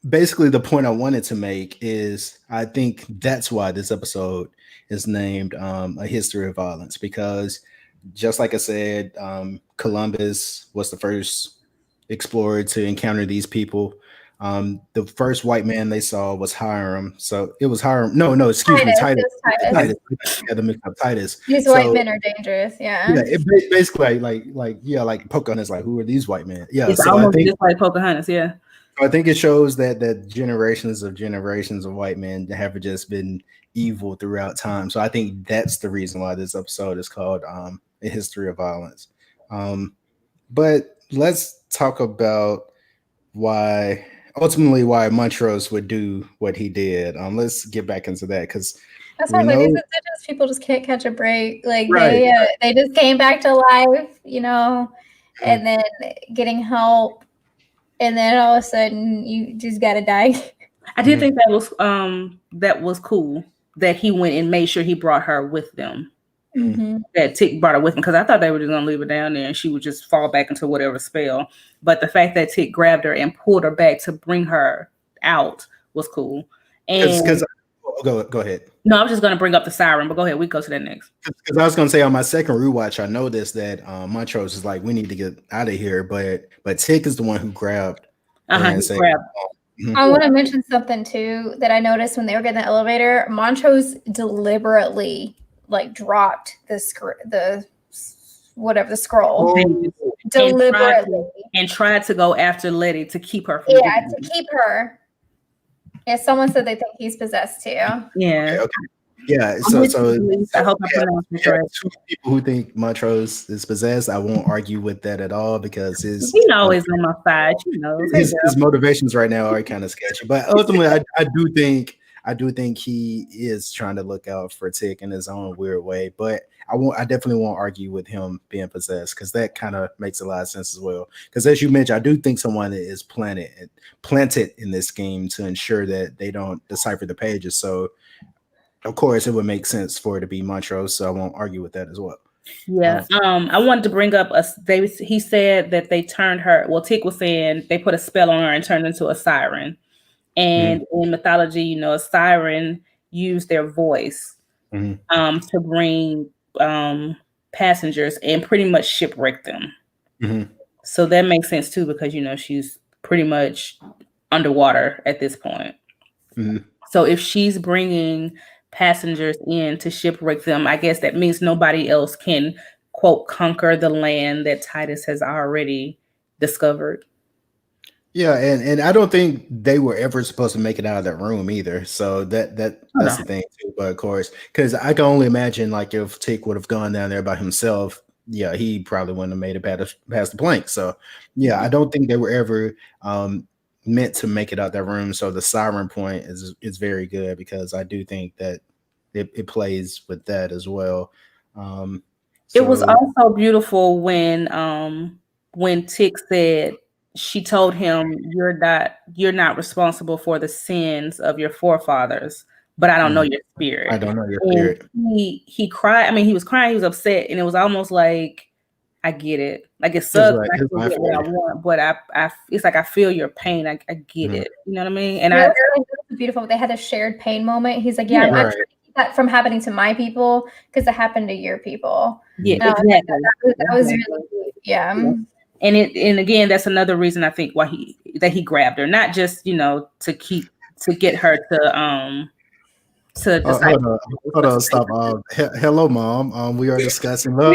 basically the point I wanted to make is I think that's why this episode is named A History of Violence, because just like I said, Columbus was the first explorer to encounter these people. The first white man they saw was Hiram. So it was Hiram. No, excuse me, Titus. Titus. Yeah, the mix up Titus. These white men are dangerous. Yeah. Yeah, basically like Pocahontas, like who are these white men? Yeah, It's so almost just like Pocahontas. Yeah. I think it shows that generations of white men have just been evil throughout time. So I think that's the reason why this episode is called A History of Violence. But let's talk about why Montrose would do what he did. Let's get back into that because That's why these indigenous people just can't catch a break. Like they just came back to life, and then getting help, and then all of a sudden you just gotta die. I did think that was cool that he went and made sure he brought her with them. Mm-hmm. That Tick brought her with him, because I thought they were just gonna leave her down there and she would just fall back into whatever spell. But the fact that Tick grabbed her and pulled her back to bring her out was cool. And because go ahead. No, I was just gonna bring up the siren, but go ahead. We go to that next. Because I was gonna say on my second rewatch, I noticed that Montrose is like, we need to get out of here, but Tick is the one who grabbed. I want to mention something too that I noticed when they were getting the elevator. Montrose deliberately dropped the scroll deliberately and tried to go after Letty to keep her. To keep her. Yeah, someone said they think he's possessed too. Yeah. Okay. Yeah. So I hope I pronounced it right. Two people who think Montrose is possessed. I won't argue with that at all because he's always on my side. His motivations right now are kind of sketchy. But ultimately, I do think he is trying to look out for Tick in his own weird way. But I definitely won't argue with him being possessed because that kind of makes a lot of sense as well. Because as you mentioned, I do think someone is planted in this scheme to ensure that they don't decipher the pages. So of course it would make sense for it to be Montrose. So I won't argue with that as well. Yeah. I wanted to bring up he said that they turned her. Well, Tick was saying they put a spell on her and turned into a siren. And in mythology, a siren used their voice to bring passengers and pretty much shipwreck them. Mm-hmm. So that makes sense too, because she's pretty much underwater at this point. Mm-hmm. So if she's bringing passengers in to shipwreck them, I guess that means nobody else can, quote, conquer the land that Titus has already discovered. Yeah, and I don't think they were ever supposed to make it out of that room either. So that's the thing too. But of course, because I can only imagine if Tick would have gone down there by himself, yeah, he probably wouldn't have made it past the plank. So yeah, I don't think they were ever meant to make it out that room. So the siren point is very good because I do think that it plays with that as well. It was also beautiful when Tick said, she told him, you're not responsible for the sins of your forefathers, but I don't know your spirit. I don't know your spirit. He cried. I mean, he was crying, he was upset, and it was almost like, I get it. Like it sucks. I get what I want, but it's like I feel your pain. I get it. You know what I mean? And it was beautiful. They had a shared pain moment. He's like, I'm not trying to keep that from happening to my people because it happened to your people. Yeah, exactly. That was really yeah. And again, that's another reason I think why he grabbed her, not just to get her to decide. Hold on, stop. Hello, Mom. We are discussing love.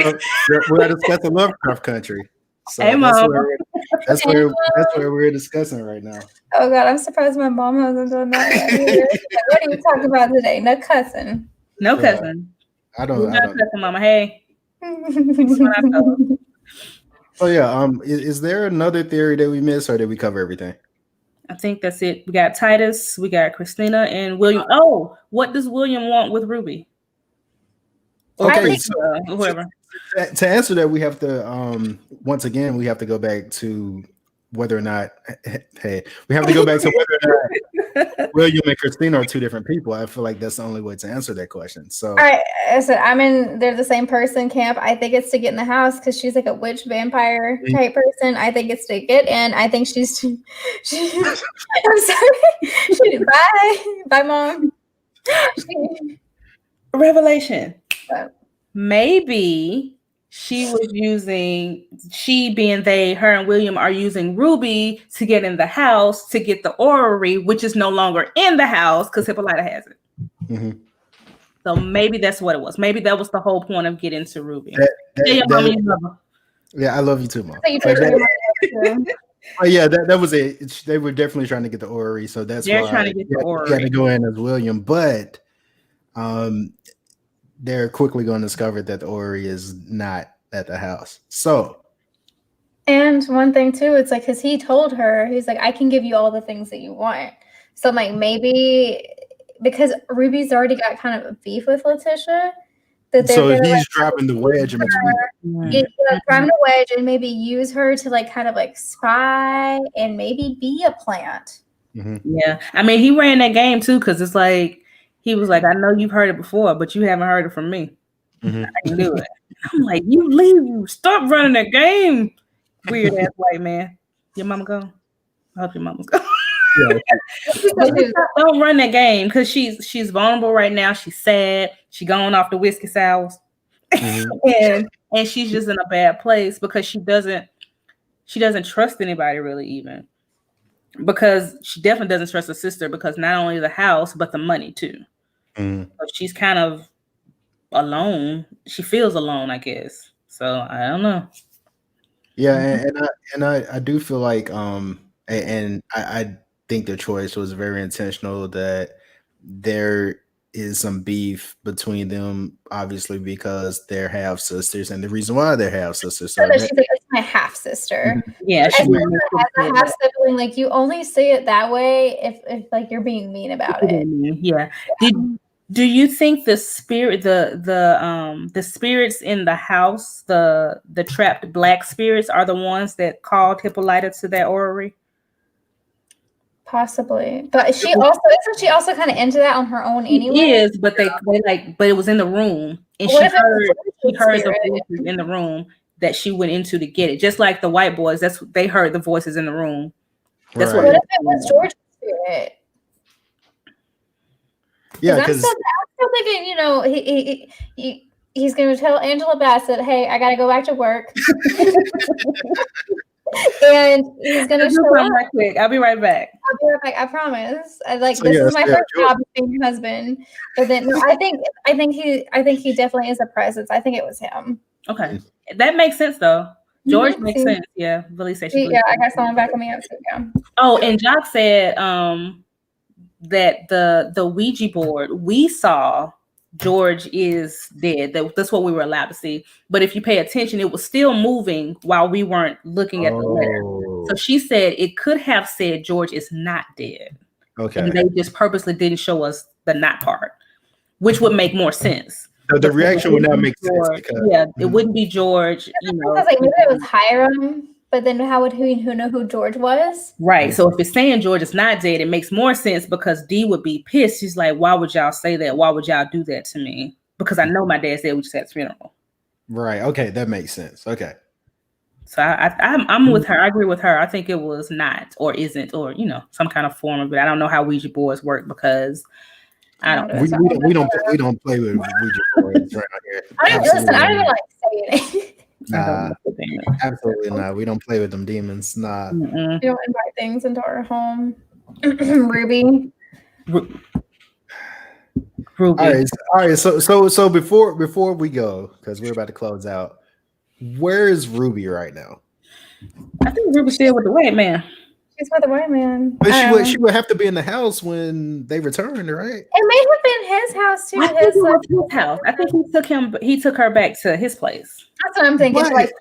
We are discussing Lovecraft Country. So Hey, Mom. that's where we're discussing right now. Oh God, I'm surprised my mom hasn't done that yet either. Like, what are you talking about today? No cussing. No cussing. I don't. We're not cussing, Mama. Hey. So yeah, is there another theory that we missed, or did we cover everything? I think that's it. We got Titus, we got Christina, and William. Oh, what does William want with Ruby? Okay, whoever. To answer that, we have to once again we have to go back to whether or not we have to go back to whether or not William and Christina are two different people. I feel like that's the only way to answer that question. So all right, I said they're the same person camp. I think it's to get in the house because she's like a witch vampire type person. I think it's to get in. I think she's I'm sorry. Bye Mom. Revelation. Maybe she being her and William are using Ruby to get in the house to get the orrery, which is no longer in the house because Hippolyta has it. Mm-hmm. So maybe that's what it was. Maybe that was the whole point of getting to Ruby. Yeah, I love you too, Mom. Yeah, that was it. They were definitely trying to get the orrery, so they're trying to get the orrery. You had to go in as William, but they're quickly going to discover that the orrery is not at the house. So, and one thing too, it's like because he told her, he's like, I can give you all the things that you want. So I'm like, maybe because Ruby's already got kind of a beef with Letitia, that so he's dropping the wedge in between. Dropping the wedge and maybe use her to like kind of like spy and maybe be a plant. Mm-hmm. Yeah, I mean, he ran that game too because it's like. He was like, I know you've heard it before, but you haven't heard it from me. Mm-hmm. I can do it. I'm like, you stop running that game. Weird ass white man. Your mama go? I hope your mama's go. Yeah. Don't run that game because she's vulnerable right now. She's sad. She going off the whiskey sours. Mm-hmm. and she's just in a bad place because she doesn't trust anybody really even. Because she definitely doesn't trust her sister because not only the house, but the money too. Mm. So she's kind of alone. She feels alone, I guess. So I don't know. Yeah, and I do feel like and I think the choice was very intentional that there is some beef between them, obviously because they're half sisters, and the reason why they're half sisters. So she's like, it's my half sister. Yeah, as a half sibling, like you only say it that way if like you're being mean about it. Yeah. Do you think the spirit, the spirits in the house, the trapped black spirits, are the ones that called Hippolyta to that orrery? Possibly, but she also kind of into that on her own anyway. She is, but they but it was in the room, and she heard the voices in the room that she went into to get it. Just like the white boys, they heard the voices in the room. That's what if it was George's spirit? Yeah, because I'm still thinking, he's going to tell Angela Bassett, "Hey, I got to go back to work," and he's going to show up. Right quick. I'll be right back. I promise. This is my first job as being your husband. But then, no, I think he definitely is a presence. I think it was him. Okay, that makes sense though. George makes sense. Yeah, Billy said she. Yeah, I got someone backing me up too. Yeah. Oh, and Jock said that the Ouija board we saw, George is dead. That's what we were allowed to see. But if you pay attention, it was still moving while we weren't looking at the letter. So she said it could have said George is not dead. Okay. And they just purposely didn't show us the not part, which would make more sense. The reaction would not make sense. Because, it wouldn't be George. I was like, maybe it was Hiram. But then how would who know who George was? Right. So if it's saying George is not dead, it makes more sense because Dee would be pissed. She's like, why would y'all say that? Why would y'all do that to me? Because I know my dad's dead. We just had his funeral. Right. Okay. That makes sense. Okay. So I'm with her. I agree with her. I think it was not or isn't or, some kind of form of it. I don't know how Ouija boards work because I don't know. We don't play with Ouija boards right here. I don't even like saying it. Nah, absolutely not. We don't play with them demons. Nah. We don't invite things into our home. Ruby Ruby. All right. So before we go, because we're about to close out, where is Ruby right now? I think Ruby's still with the white man. She's with the white man. But she would have to be in the house when they returned, right? It may have been his house too. I think it was his house. I think he took her back to his place. That's what I'm thinking. What? Like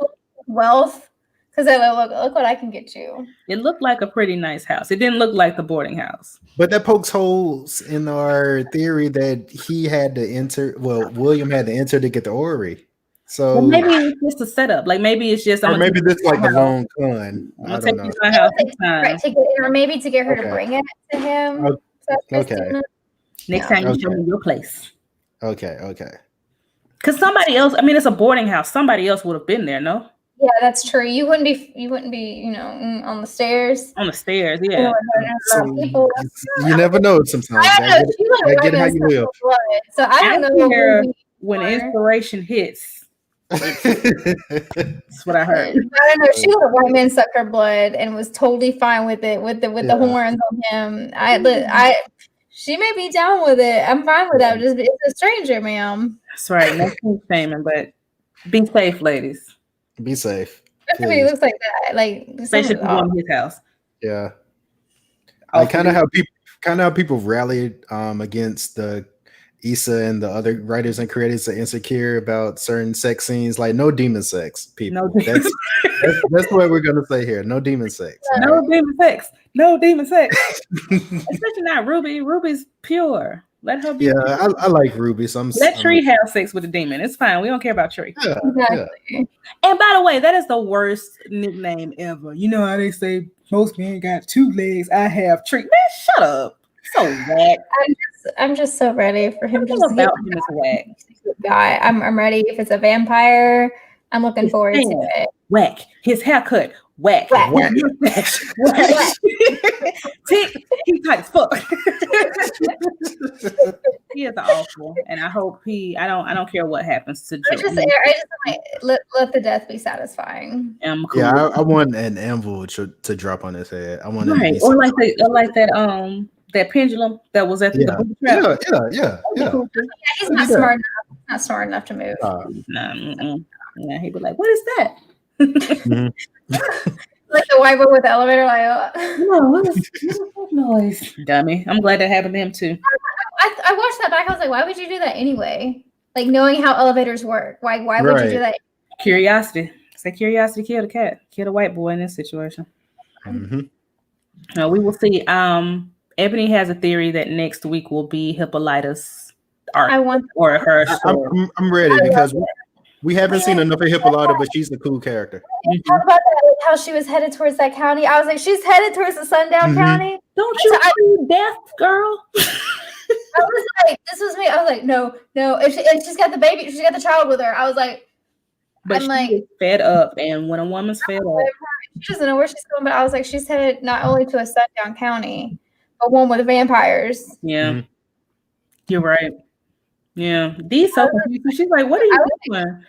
wealth, because look what I can get you. It looked like a pretty nice house. It didn't look like the boarding house. But that pokes holes in our theory that he had to enter. Well, William had to enter to get the orrery. So Well, maybe it's just a setup. Like maybe it's just. or maybe this is like the long con. I don't know. Right, or maybe to get her to bring it to him. Okay. Next time you show me your place. Okay. Because somebody else. I mean, it's a boarding house. Somebody else would have been there. No. Yeah, that's true. You wouldn't be, on the stairs. On the stairs, yeah. You never know sometimes. Get how you will. So I don't know when inspiration hits. That's what I heard. I don't know. She let a white man suck her blood and was totally fine with it, with the horns on him. She may be down with it. I'm fine with that. Just it's a stranger, ma'am. That's right. No shaming, but be safe, ladies. Be safe. It looks like that. Like especially if you go in his house. Yeah. Like kind of how people rallied against the Issa and the other writers and creators are insecure about certain sex scenes. Like no demon sex, people. That's what we're gonna say here. No demon sex. No demon sex. No demon sex. Especially not Ruby. Ruby's pure. Let her be. Yeah, I like Ruby. So let Tree have sex with a demon. It's fine. We don't care about Tree. Yeah, exactly. Yeah. And by the way, that is the worst nickname ever. You know how they say most men got 2 legs. I have Tree. Man, shut up. So whack. I'm just so ready for him to about him as whack. Guy. I'm ready. If it's a vampire, I'm looking forward to it. Whack. His haircut. Whack. Whack. Whack. Tick. He tight as fuck. He is awful, and I hope I don't care what happens to Joe. I just like, let the death be satisfying. Cool. Yeah, I want an anvil to drop on his head. I want or like that pendulum that was at the booby trap. Yeah. He's not smart enough. Not smart enough to move. Yeah, he'd be like, "What is that?" Like the white boy with the elevator, like, no, what is that noise? Dummy. I'm glad that happened to him too. I watched that back. I was like, why would you do that anyway? Like knowing how elevators work. Why would you do that? Curiosity. Say curiosity killed a cat. Killed a white boy in this situation. We will see. Ebony has a theory that next week will be Hippolyta's arc. Or her story. I'm ready because we haven't seen enough of Hippolyta, but she's a cool character. Talk about that, how she was headed towards that county. I was like, she's headed towards the sundown county. Don't you see death, girl? I was like, this was me. I was like, no. And she's got the baby. She's got the child with her. I was like, but she's fed up, and when a woman's fed up, she doesn't know where she's going. But I was like, she's headed not only to a sundown county, but one with vampires. Yeah, you're right. Yeah, Dee's so confused. She's like, "What are you doing?"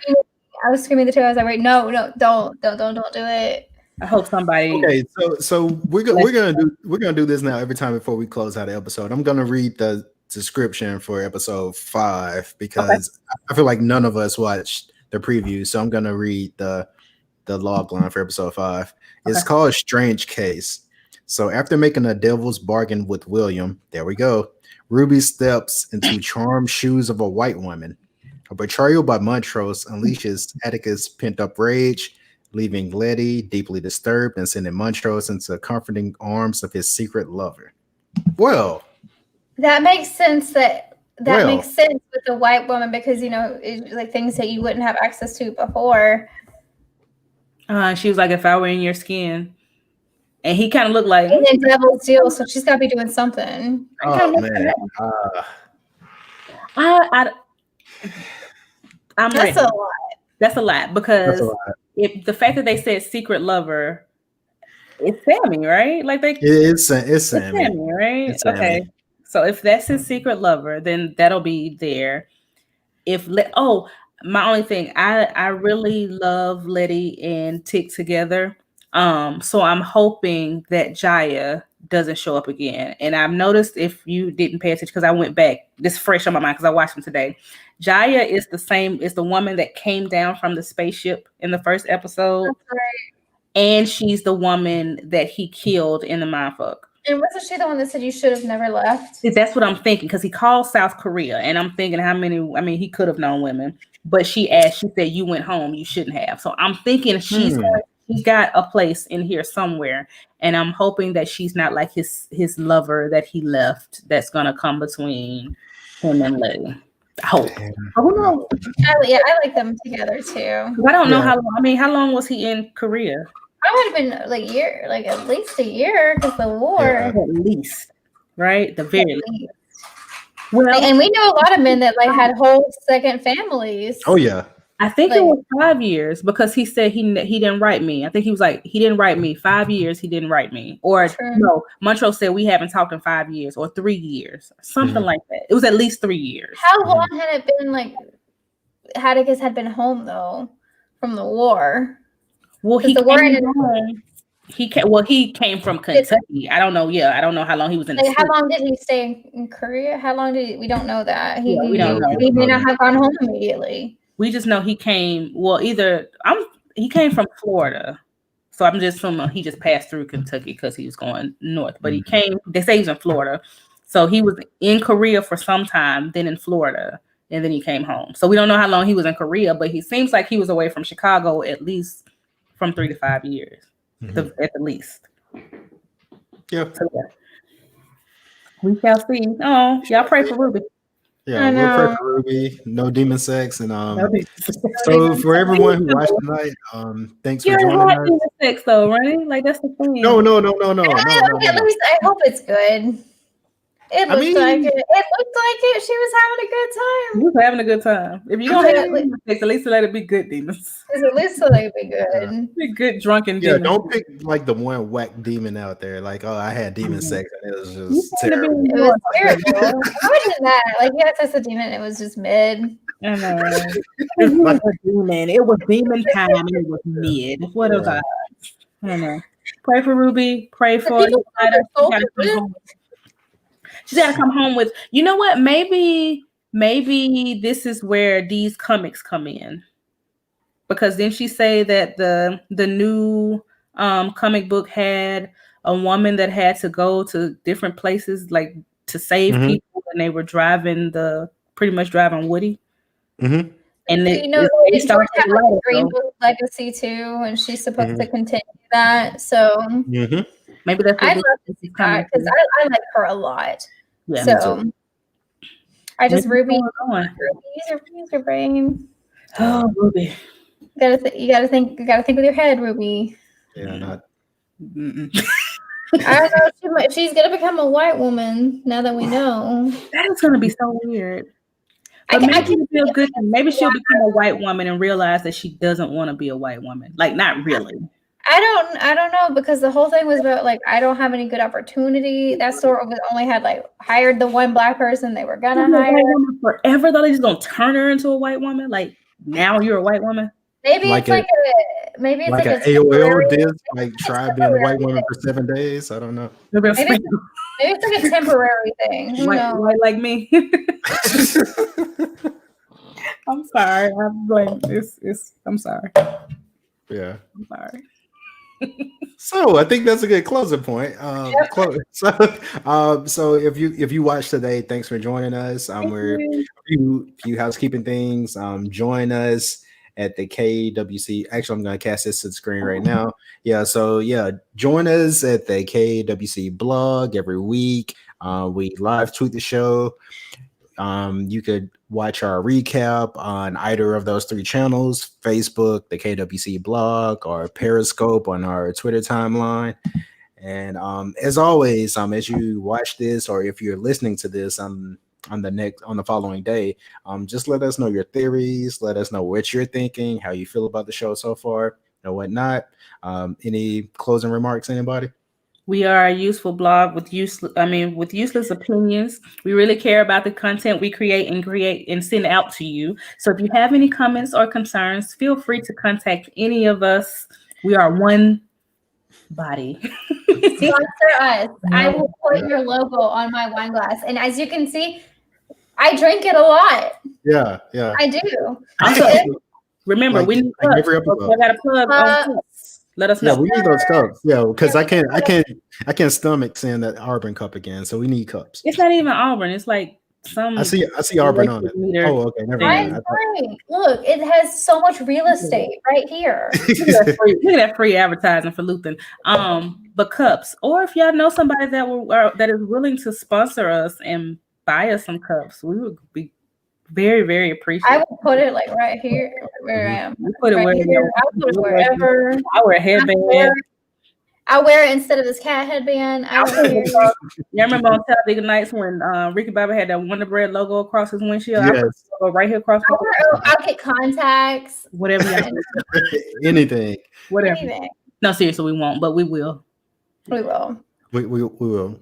I was screaming the two. I was like, "Wait, no, don't do it." I hope somebody. Okay, so we're gonna do this now every time before we close out the episode. I'm gonna read the description for episode 5 because I feel like none of us watched the preview, so I'm gonna read the log line for episode 5. It's called Strange Case. So after making a devil's bargain with William, there we go. Ruby steps into charmed shoes of a white woman. A betrayal by Montrose unleashes Atticus' pent-up rage, leaving Letty deeply disturbed and sending Montrose into the comforting arms of his secret lover. Well, that makes sense. Makes sense with the white woman because it's like things that you wouldn't have access to before. She was like, "If I were in your skin." And he kind of looked like and then Devil's Deal, so she's got to be doing something. Oh man, I'm That's ready. a lot. That's a lot because if the fact that they said secret lover, it's Sammy, right? Like it's Sammy, right? It's Sammy. Okay, so if that's his secret lover, then that'll be there. My only thing, I really love Letty and Tick together. So I'm hoping that Jaya doesn't show up again. And I've noticed, if you didn't pay attention, because I went back, this fresh on my mind because I watched them today. Jaya is the woman that came down from the spaceship in the first episode. That's right. And she's the woman that he killed in the mindfuck. And wasn't she the one that said you should have never left? That's what I'm thinking, because he called South Korea, and I'm thinking he could have known women, but she said, you went home, you shouldn't have. So I'm thinking she's got a place in here somewhere, and I'm hoping that she's not like his lover that he left that's going to come between him and Letty. I hope. Who knows? I like them together too. I don't know how long. How long was he in Korea? I would have been at least a year because the war. Yeah, at least, right? The very least. Well, and we know a lot of men that had whole second families. Oh yeah. I think it was 5 years, because he said he didn't write me. I think he was like, he didn't write me. 5 years he didn't write me. Or no, Montrose said we haven't talked in 5 years or 3 years, something like that. It was at least 3 years. How long had it been Atticus had been home though from the war? Well, he came from Kentucky. I don't know. Yeah, I don't know how long he was in. How long did he stay in Korea? How long we don't know that. We don't know. He may not have gone home immediately. We just know he came. Well, he came from Florida, so I'm just assuming he just passed through Kentucky because he was going north. But he came. They say he's in Florida, so he was in Korea for some time, then in Florida, and then he came home. So we don't know how long he was in Korea, but he seems like he was away from Chicago at least from 3 to 5 years, at the least. Yeah. So, yeah. We shall see. Oh, y'all pray for Ruby. Yeah, we'll pray for Ruby. No demon sex, and so for everyone who watched tonight, thanks for joining us. Demon sex, though, right? That's the thing. No. At least I hope it's good. It looked like it. It looked like it. She was having a good time. You was having a good time. If you don't have demon sex, at least let it be good demons. At least let it be good. Be good drunken demons. Yeah, don't pick the one whack demon out there. I had demon sex, and it was just terrible. It was terrible. Imagine that. You had sex with a demon, and it was just mid. I know. It was a demon. It was demon time, and it was mid. What was I don't know. Pray for Ruby. Pray for She's got to come home with, you know what? Maybe this is where these comics come in, because then she say that the new comic book had a woman that had to go to different places to save people, and they were pretty much driving Woody. Mm-hmm. And they start to have a Green Book legacy too, and she's supposed to continue that. So maybe that's I'd love to see that, because I like her a lot. Yeah, so I just Ruby. Use your brain. Oh, Ruby. You gotta think with your head, Ruby. Yeah, not. I don't know. She's gonna become a white woman now that we know. That is gonna be so weird. But maybe feel good. Maybe she'll become a white woman and realize that she doesn't want to be a white woman. Not really. I don't know, because the whole thing was about I don't have any good opportunity. That store only had hired the one black person they were gonna hire forever. Though they just gonna turn her into a white woman. Now you're a white woman. Maybe it's an AOL disc, try being a white woman for 7 days. I don't know. Maybe it's a temporary thing. Who knows? White like me. I'm sorry. I'm blaming this. I'm sorry. Yeah. I'm sorry. So I think that's a good closing point. So if you watched today, thanks for joining us. We're a few housekeeping things. Join us at the KWC. Actually, I'm going to cast this to the screen right now. Join us at the KWC blog every week. We live tweet the show. You could watch our recap on either of those 3 channels: Facebook, the KWC blog, or Periscope on our Twitter timeline. And as always, as you watch this, or if you're listening to this on the following day, just let us know your theories. Let us know what you're thinking, how you feel about the show so far, and whatnot. Any closing remarks, anybody? We are a useful blog with useless opinions. We really care about the content we create and send out to you. So if you have any comments or concerns, feel free to contact any of us. We are one body. Sponsor us. I will put your logo on my wine glass. And as you can see, I drink it a lot. Yeah. I do. Also, remember, Like- we need like cups. every episode. So I got a plug on cups. Let us know. Yeah, we need those cups. Yeah, because I can't stomach seeing that Auburn cup again. So we need cups. It's not even Auburn. It's like some. I see Auburn on it. meter Oh, okay, never I mind. agree. Look, it has so much real estate right here. Look at that free advertising for Luthen. But cups, or if y'all know somebody that is willing to sponsor us and buy us some cups, we would be very, very appreciative. I will put it like right here where I am. We put it Right wherever. here. I'll put it wherever. I wear a headband. I wear it instead of this cat headband. I don't care. You remember on Talladega Nights when Ricky Bobby had that Wonder Bread logo across his windshield? Yes. I put the logo right here across. I'll get contacts. Whatever you Anything. Whatever. Anything. No, seriously, we won't, but we will. We will. We will. We will.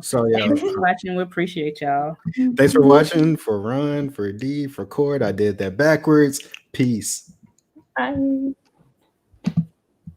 So yeah. Thanks for watching. We appreciate y'all. Thanks for watching. For Ron, for D, for Cord. I did that backwards. Peace. Bye.